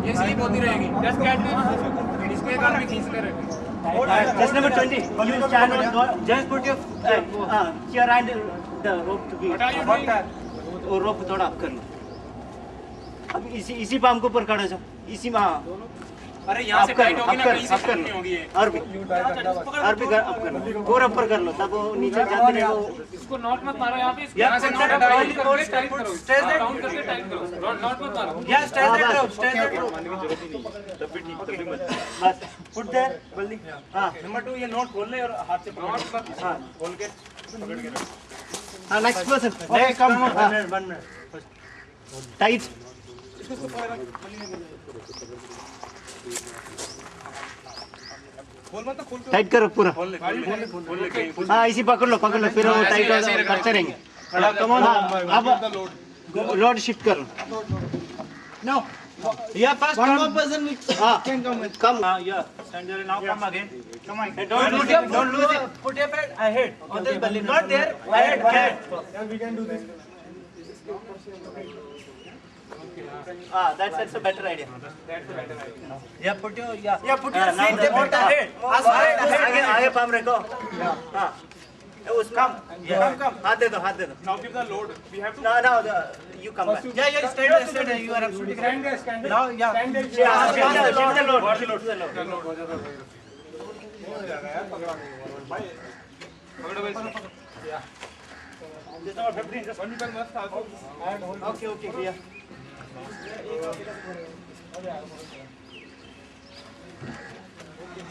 ये स्लिप होती रहेगी। जस्ट कैट में इसमें कार में खींच कर रखें। Just number 20. You stand on. Just put your chair and the rope to be. वो rope थोड़ा up कर लो। अब इसी पाम के ऊपर खड़ा जाओ। इसी में हाँ। अरे यहाँ से टाइट होगी ना, कहीं से कर नहीं होगी ये। और भी up कर लो। और ऊपर कर लो तब वो नीचे जाते रहे वो। इसको नॉट मत मारो यहाँ पे। यहाँ से नॉट डाउन करके टाइट करो। डाउन करके टाइट करो। नॉट मत मारो। या स्ट्रेच बस पुट देयर बल्ली। हाँ नंबर 2 ये नोट खोल ले और हाथ से पकड़। हाँ खोल के पकड़ के रख। हाँ next person. Next come 1 minute tight. खोल मत खोल टाइट करो पूरा। खोल ले हाँ इसी पकड़ लो फिर वो टाइट करते रहेंगे। कम ऑन अब लोड शिफ्ट करो। नो या first one more person can come with come yeah stand there now come again come on don't lose it put your head ahead on this belly not there ahead yeah we can do this that's a better idea yeah put your feet they put ahead आगे palm रखो हाँ उसको come हाथ दे दो now give the load we have to no you come back yeah stand there you are absolutely stand now yeah stand there shift the load हो जाएगा यार पकड़ो भाई yeah this number 15 just one people must also okay yeah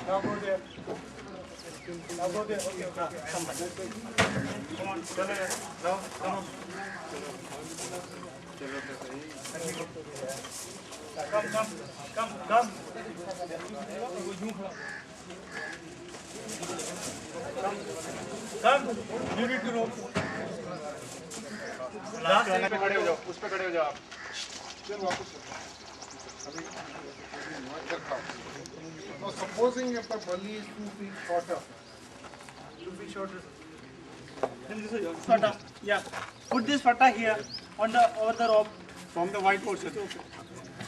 now go there okay come back come on चलो now come on come you need to rope last पे खड़े हो जाओ उस पे खड़े हो जाओ आप फिर वापस अभी now supposing if the belly is 2 feet shorter then this is fata yeah put this fata here on the over the rope from the white portion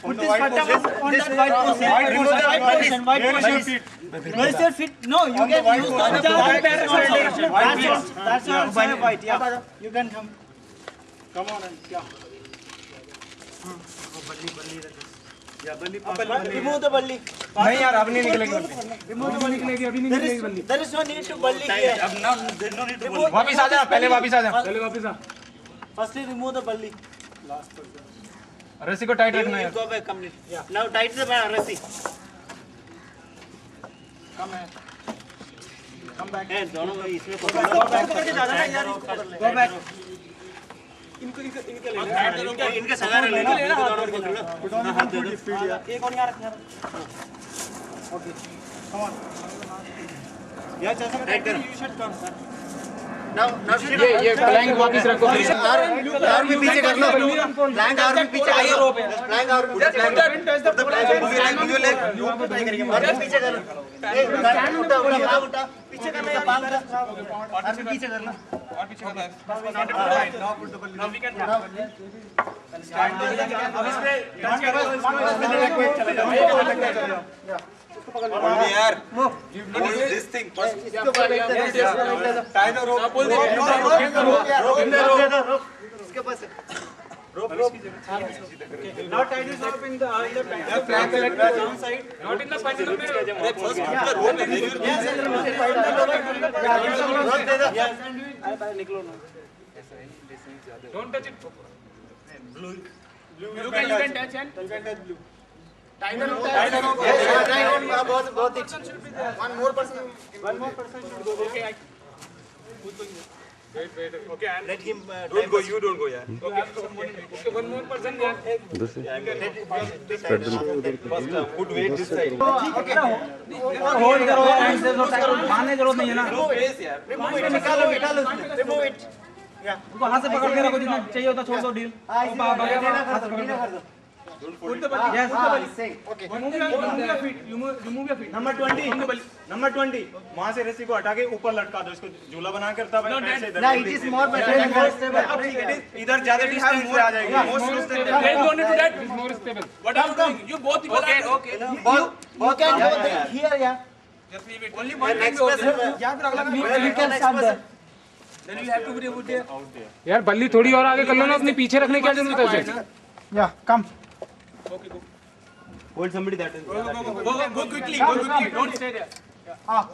put this fata on that white portion remove the white portion where is your feet no you can use the white portion that's all white yeah you can come on and yeah remove the balli नहीं यार अब नहीं निकलेगी remove the balli अभी नहीं निकलेगी बल्ली there is no need to balli here अब ना no need to वापस आ जा पहले वापस आ firstly remove the balli रस्सी को टाइट रखना है go back complete yeah now tight the रस्सी come back है दोनों इसमें go back इनके सगारे ले लो दोनों पकड़ लो हाथ दे दो एक और यहां रखना ओके कम ऑन या जैसा टाइट करो you should come sir now ये फ्लैंक वापस रखो। और भी पीछे कर लो फ्लैंक और भी पीछे कर लो फ्लैंक और और भी पीछे कर लो उठा पीछे करना पाम का और भी पीछे कर लो और पीछे नाउ वी कैन स्टार्ट अब इस पे चले जाओ यार this thing इसको tie the rope pull the rope इसके पास rope not tie this rope in the flank downside Not in the punch number. first put the rope and then you निकलो ना Don't touch it. blue You can touch and you can touch blue tie the rope. बहुत one more person should go Okay. wait okay and let him don't go you don't go yeah Okay, one more person there. first put weight this side hold करो मारने जरूरत नहीं है ना space यार remove it निकालो remove it या उसको हाथ से पकड़ के रखो जितना चाहिए होता छोड़ दो डील हां इसे हाथ से पकड़ दो Put the bali. Yes. Okay. Remove your feet. Remove your feet. Number 20. Number 20. वहाँ से रस्सी को हटा के ऊपर लटका दो, इसको झूला बना कर तब ऐसे इधर। No, it is more better and more stable. अब ठीक है, इधर ज़्यादा डिस्टेंस पे आ जाएगी। Most Let's go on to that. It's more stable. What are you doing? You both people are. Okay. You can go here, yeah. Just leave it. Only one can go there. You can stand there. Then you have to be over there. यार बल्ली थोड़ी और आगे कर लो ना, अपने पीछे रखने की क्या जरूरत है उसे? Yeah, come. Okay, go. Hold somebody that is. Go quickly. Go quickly. Don't stay there.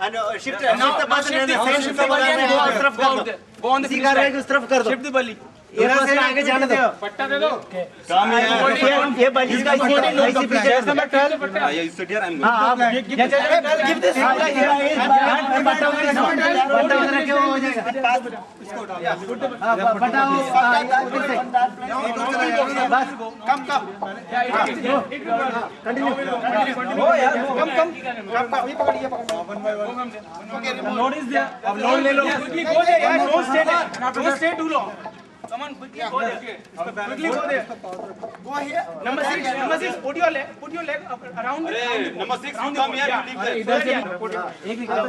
And shift the person and shift the bali and go उस तरफ कर दो. Go on the इसी कार्रवाई को उस तरफ कर दो. Shift the bali. इधर से आगे जाने दो. पट्टा दे दो। काम है। ये बली का ऐसे पीछे कर दो. Yeah, you sit here. I'm going. हाँ, आप give this hand बटा उधर रखे हो जाएगा. हाँ, बटा वो बस come continue हो यार come ये पकड़िए Load is there. अब लोड ले लो। Quickly go there. यार, don't stay there. Don't stay too long. Come on, quickly go there. Quickly go there. go here. Number 6. Put your leg around. Number 6, come here. You leave there. इधर से एक निकल जाओ।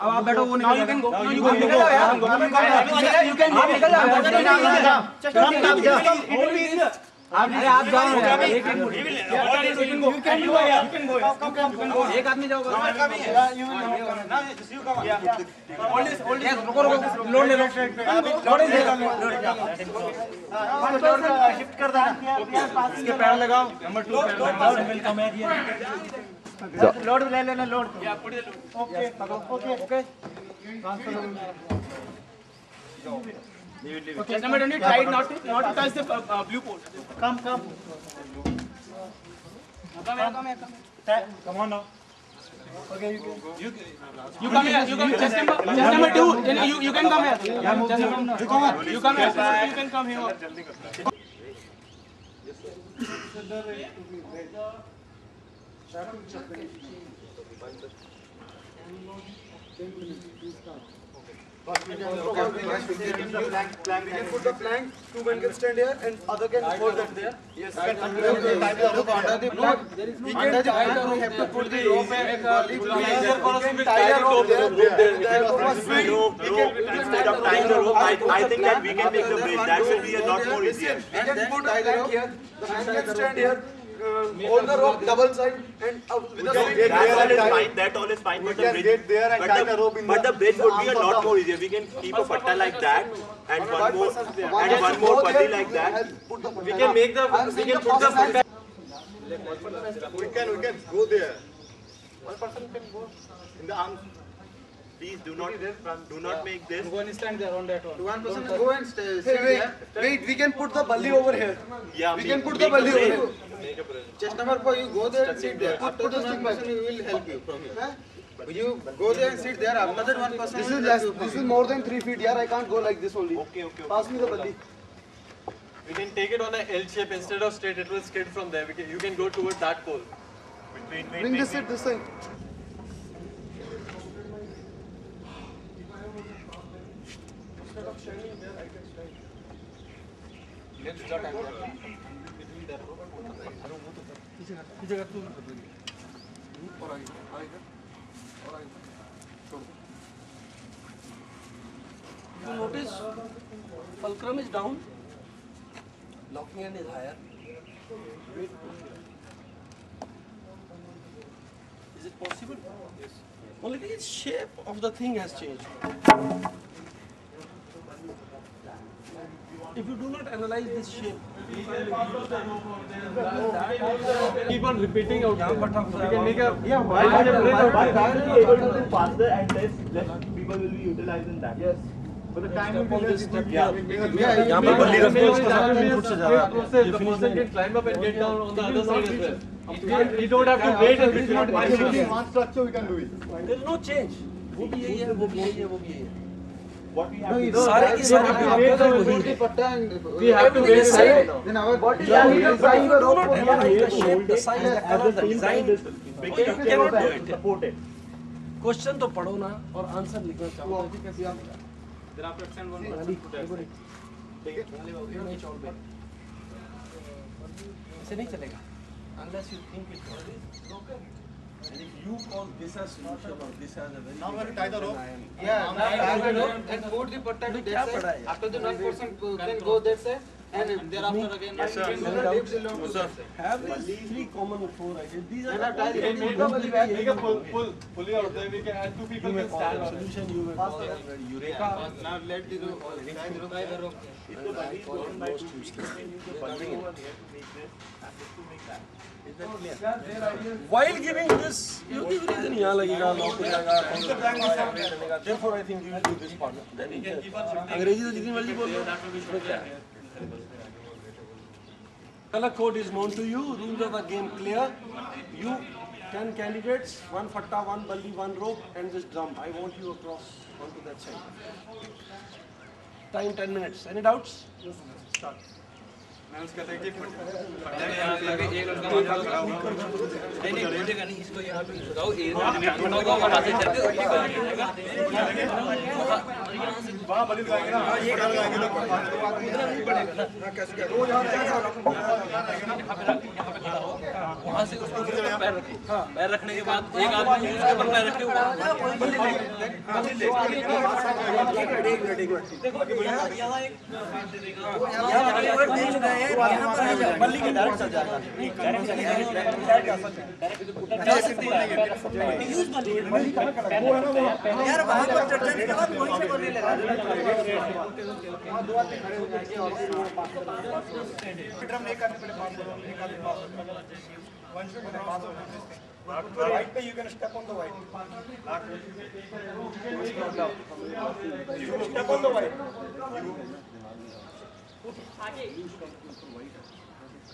अब आप बैठो, वो निकल जाओ। Now you can go. You can निकल जाओ. अरे आप जाओ एक आदमी जाओ लोड ले लो शिफ्ट कर देना इसके पैर लगाओ। Number 2 लोड ले लेना load okay Just number 20, try not to touch the blue pole. come Come on now. okay You come here. Just number 2. Then you can come here. You come here. You can come here. We can put the plank, two men can stand here and other can hold that there. Yes. Look under the plank. We can tie the rope. We have to put the rope and tie the rope there. Instead of tying the rope, I think that we can make the bridge. That will be a lot more easier. We can put the plank here. The man can stand here. Hold the rope double side and with the That all is fine, but the bridge, but the bridge would be a lot more easier. We can keep a patta like that and one more putty like that. we can put the patta. We can go there. One person can go in the arms. Please do not make this. Go and stand there on that one. One person go and stay wait, we can put the balli over here. Yeah, We can put the balli over here. Make a bridge. Just number 4, you go there and sit there. After the one person will help you from here. You go there and sit there. After that one person. This is more than 3 feet. Yeah, I can't go like this only. Okay. Pass me the balli. We can take it on an L shape instead of straight. It will skid from there. You can go toward that pole. Bring this seat this side. You notice fulcrum is down, locking end is higher. Is it possible? Yes. Only the shape of the thing has changed. If you do not analyze this shape, Keep on repeating out. We can make a Why can't we able to do faster and less people will be utilizing that? Yes. But the time will be less. The person can climb up and get down on the other side as well. You don't have to wait in between. One structure we can do it. there is no change. वो भी यही है, वो भी यही है, वो भी यही है. What we have to do. सारे के सारे We have to wait side. Then our What is that? You do not analyze the shape, the size, the color, the design. You cannot do it. Support it. Question तो पढ़ो ना और answer लिखना चाहो. ऐसे नहीं चलेगा. unless you think it's already broken. And if you call this as solution or this as a very Now we have to tie the rope. Yeah, tie the rope and put the patta to that side. After the one person can go that side and thereafter again Yes, sir. have these three common four ideas. These are Make a pulley out there. We can add two people can stand on it. solution you may call them Eureka. now let the rope tie the rope. While giving this, you give reason यहाँ लगेगा lock हो जाएगा बनेगा. Therefore, I think you will do this part. Then अंग्रेजी तो जितनी मर्जी बोल लो. इसमें क्या है? Color code is known to you. Rules of the game clear. You 10 candidates, one fatta, one balli, one rope, and this drum. I want you across onto that side. Time 10 minutes. Any doubts? Start. मैं उसका देखिए एक लड़का वहां खड़ा हुआ नहीं बोलेगा नहीं इसको यहाँ पे लगाओ वहां से चल के वहाँ बलि लगाएंगे ना ये कर लगाएंगे तो कूदना नहीं पड़ेगा ना कैसे कर वो यहाँ वहां से उसको पैर रखो पैर रखने के बाद एक आदमी उसके ऊपर पैर रखे बल्ली के डायरेक्ट चल जाएगा यार वहाँ पर चर्चा के बाद वहीं से बोलने लगा ड्रम नहीं करने पड़े white पे you can step on the white step on the white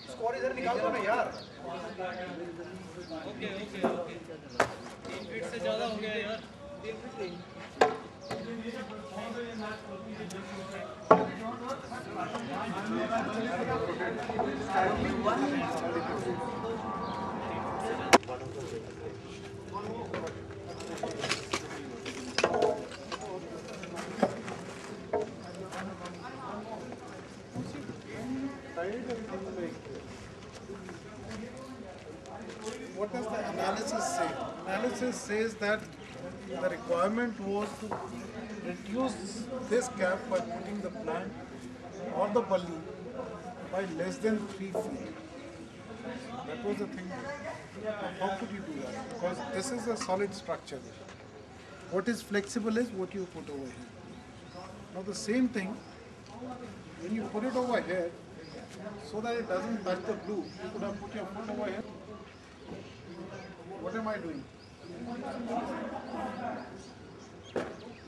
score इधर निकाल दो ना यार ओके 3 फीट से ज्यादा हो गया यार 3 फीट नहीं What does the analysis say? Analysis says that the requirement was to reduce this gap by putting the plant or the balli by less than 3 feet. That was the thing. How could you do that? Because this is a solid structure. What is flexible is what you put over here. Now the same thing, when you put it over here, so that it doesn't touch the glue, you could have put your foot over here. What am I doing?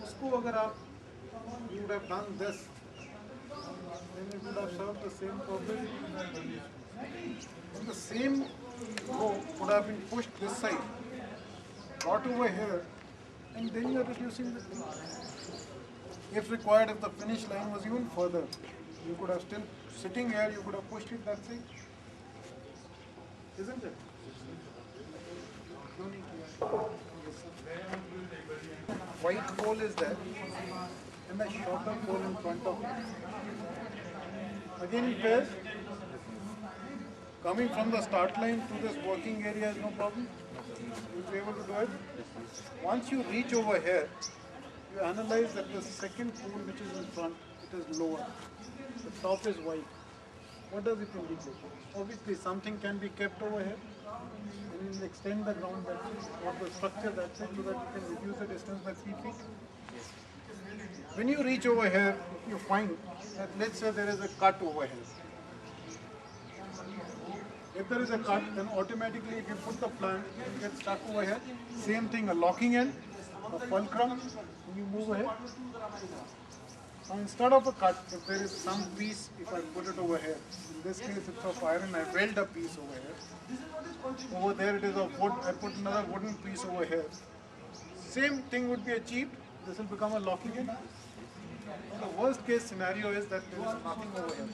उसको अगर आप you would have done this, then it would have served the same purpose. And the same rope would have been pushed this side, brought over here, and then you are reducing the thing. If required, if the finish line was even further, you could have still sitting here, you could have pushed it that side, isn't it? White pole is there and a shorter pole in front of it. Again it is coming from the start line to this working area is no problem. You'll be able to do it. Once you reach over here, you analyze that the second pole which is in front, it is lower. The top is white. What does it indicate? Obviously something can be kept over here. And you extend the ground that or the structure that side so that you can reduce the distance by 3 feet. When you reach over here, you find that let's say there is a cut over here. If there is a cut, then automatically if you put the plant, it gets stuck over here. Same thing, a locking end, a fulcrum, and you move ahead. Now instead of a cut, if there is some piece, if I put it over here, in this case it's of iron, I weld a piece over here. Over there it is of wood, I put another wooden piece over here. Same thing would be achieved, this will become a locking end. The worst case scenario is that there is nothing over here.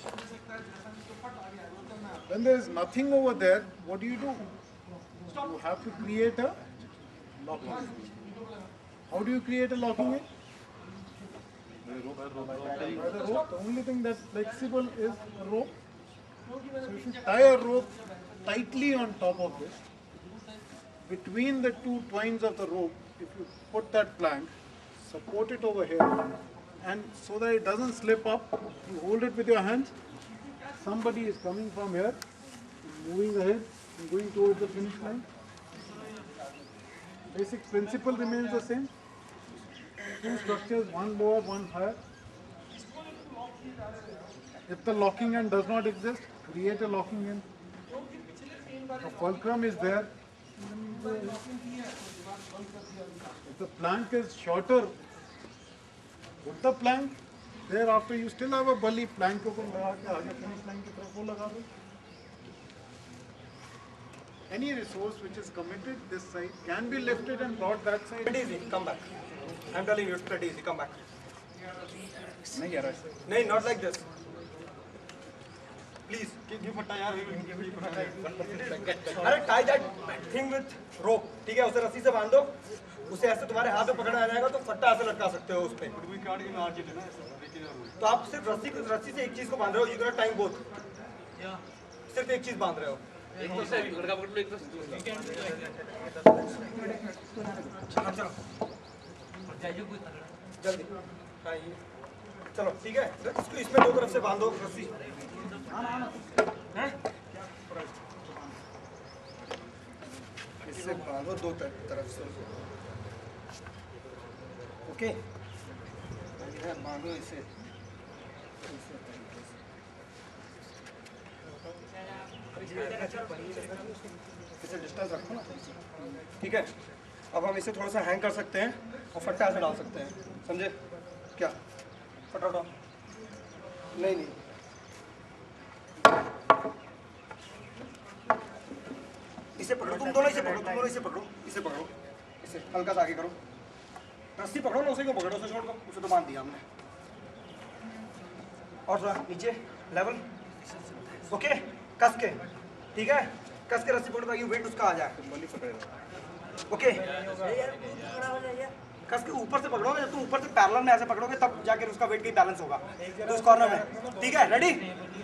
When there is nothing over there, what do? You have to create a locking end. How do you create a locking end? By the rope. The only thing that's flexible is a rope. So if you tie a rope tightly on top of this. Between the two twines of the rope, if you put that plank, support it over here, and so that it doesn't slip up, you hold it with your hands. Somebody is coming from here, moving ahead, and going towards the finish line. Basic principle remains the same. Two structures, one lower, one higher. If the locking end does not exist, create a locking end. The fulcrum is there. If the plank is shorter, put the plank. Thereafter, you still have a bully plank को लगा के आगे finish line की तरफ वो लगा दो. Any resource which is committed this side can be lifted and brought that side. Pretty easy. Come back. I'm telling you, it's pretty easy. Come back. No, not like this. Please, give फट्टा यार. अरे tie that thing with rope. ठीक है, उसे रस्सी से बांध दो. उसे ऐसे तुम्हारे हाथ में पकड़ा आ जाएगा तो फट्टा ऐसे लटका सकते हो उस पे. तो आप सिर्फ रस्सी से एक चीज को बांध रहे हो. You cannot time both. सिर्फ एक चीज बांध रहे हो. एक तो से लड़का पकड़ लो, एक तो चलो जल्दी. हाँ ये चलो ठीक है. इसको इसमें दो तरफ से बांधो रस्सी. इससे बांधो दो तरफ से. ओके बांधो इसे. इसे डिस्टेंस रखो ना. ठीक है. अब हम इसे थोड़ा सा हैंग कर सकते हैं और फट्टा ऐसे डाल सकते हैं. समझे क्या? फटा डाल. नहीं इसे पकड़ो. तुम दोनों इसे पकड़ो. इसे पकड़ो. इसे हल्का सा आगे करो. रस्सी पकड़ो ना. उसे क्यों पकड़ो? उसे छोड़ दो. उसे तो बांध दिया हमने. और थोड़ा नीचे लेवल. ओके कस के. ठीक है. कस के रस्सी पकड़ो ताकि वेट उसका आ जाए. ओके कस के ऊपर से पकड़ो. जब तुम ऊपर से पैरेलल में ऐसे पकड़ोगे तब जाके उसका वेट कहीं बैलेंस होगा. तो उस कॉर्नर में. ठीक है. रेडी.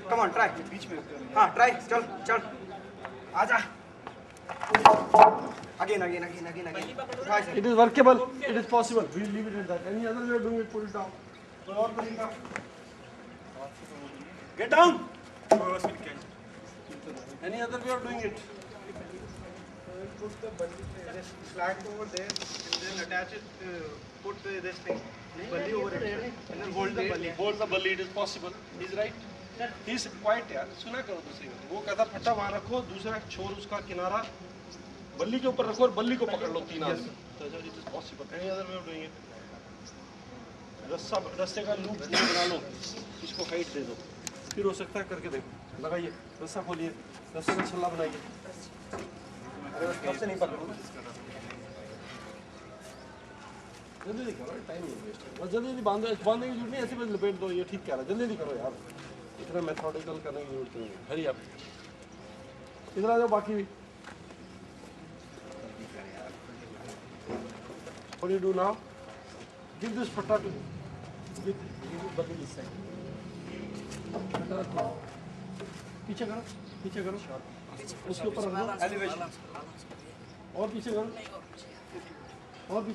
Come on try. बीच में. हाँ ट्राई. चल आजा. Again. It is workable. It is possible. We will leave it at that. Any other way of doing it, pull it down. Get down. Any other way of doing it? Put the flag over there and then attach it. Put this thing. Bully over it. And then hold the bully. Hold the bully. It is possible. He's right. He's quiet यार. सुना करो दूसरी बात. वो कहता फट्टा वहाँ रखो. दूसरा छोर उसका किनारा बल्ली के ऊपर रखो और बल्ली को पकड़ लो 3 आदमी. So it is possible. Any other way of doing it? रस्से का लूप बना लो. इसको हाइट दे दो. फिर हो सकता है करके देखो. लगाइए. रस्सा खोलिए. रस्से का छल्ला बनाइए. अरे बस कब से नहीं पकड़ूंगा. जल्दी करो. टाइम नहीं वेस्ट. बस जल्दी बांधने की जरूरत नहीं. ऐसे बस लपेट दो. ये ठीक कह रहा है. जल्दी करो यार. इतना मेथोडिकल करने की जरूरत नहीं है. हरी आप इधर आ जाओ. बाकी भी what do you do now? Give this fatta to give button this side. पीछे करो. उसके ऊपर रख दो. एलिवेशन. और पीछे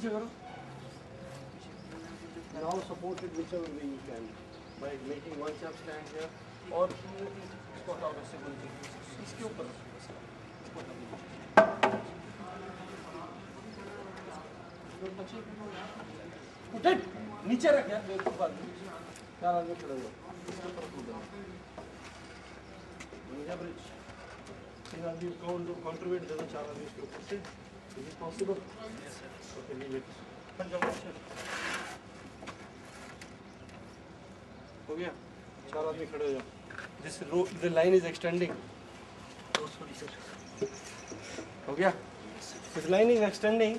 करो. Now support it whichever way you can by making one chap stand here or इसको हटाओ. वैसे बोलते इसके ऊपर Put it. नीचे रख यार. चार आदमी खड़े हो. इसके ऊपर कूदो. ये ब्रिज. 3 आदमी काउंटरवेट दे दो. 4 आदमी इसके ऊपर से. Is it possible? Yes sir. Okay, leave it. हो गया. 4 आदमी खड़े हो जाओ. The line is extending. हो गया. This line is extending.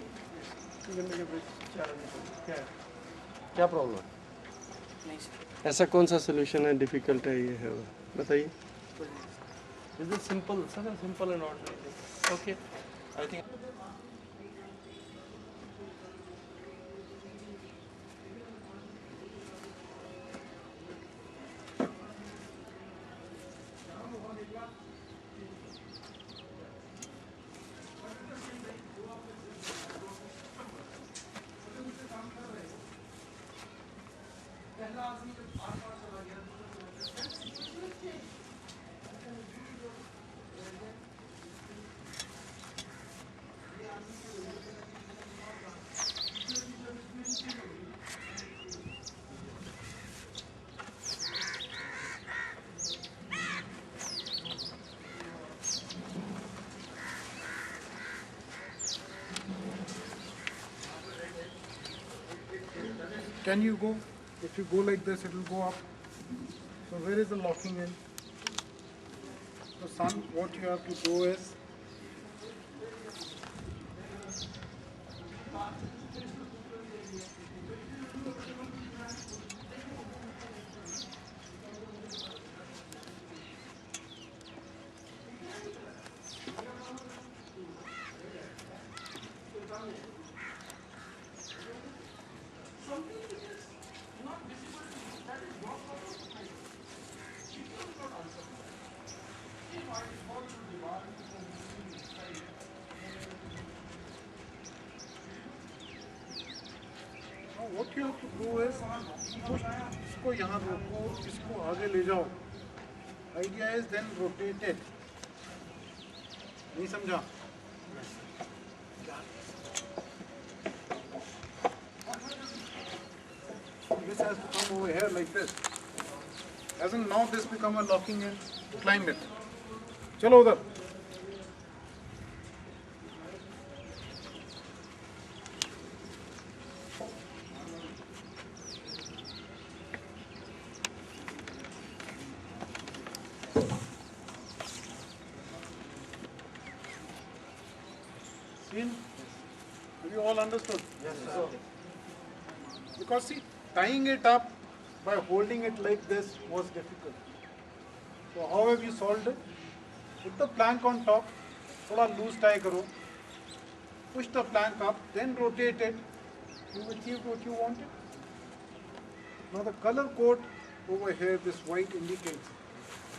क्या प्रॉब्लम है? ऐसा कौन सा सोल्यूशन है डिफिकल्ट है ये है बताइए. This is simple, such a simple and ordinary thing. Okay, I think. Can you go? If you go like this, it will go up. So where is the locking in? So son, what you have to do is, what you have to do is, push इसको यहाँ रोको, इसको आगे ले जाओ. Idea is then rotate it. नहीं समझा? This has to come over here like this. Hasn't now this become a locking in? Climb it. चलो उधर. Have you all understood? Yes, sir. Because see, tying it up by holding it like this was difficult. So how have you solved it? Put the plank on top, thoda loose tie karo, push the plank up, then rotate it. You achieved what you wanted. Now the color code over here, this white indicates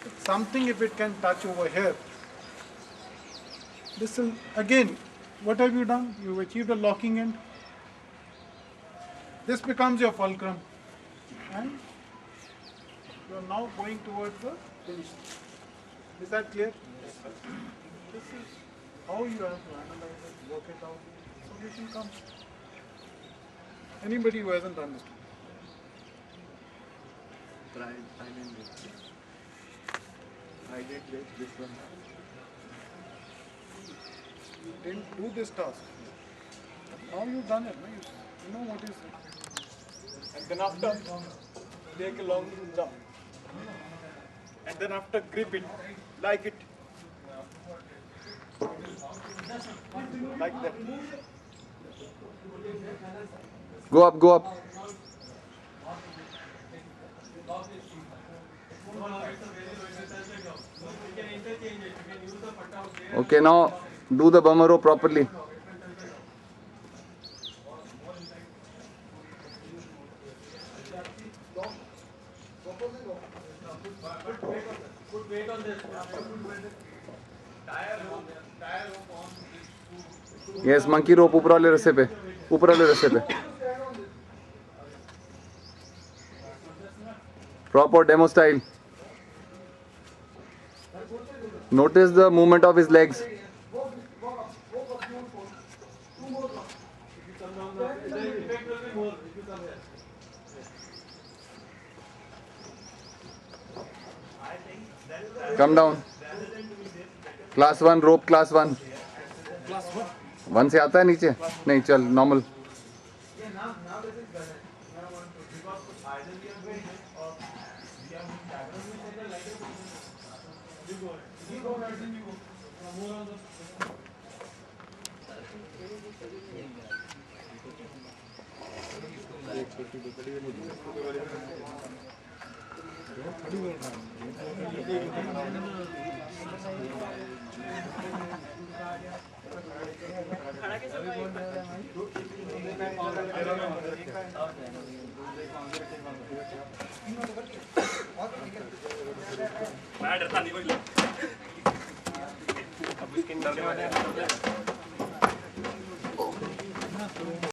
it's something if it can touch over here. This will again. What have you done? You've achieved a locking end. This becomes your fulcrum. And you are now going towards the finish. Is that clear? Yes, sir. This is how you have to analyze it, work it out. Solution comes. Anybody who hasn't understood? I did this one. You didn't do this task. Now you've done it. You know what is it. And then after, take a long jump. And then after, grip it, like it. Like that. Go up, go up. Okay, now do the bummer row properly. Yes, monkey rope ऊपर वाले रस्से पे, ऊपर वाले रस्से पे. Proper demo style. Notice the movement of his legs. Come down. Class 1 rope, class 1. 1 से आता है नीचे? नहीं, चल normal. मैं डरता नहीं कोई. अब इसके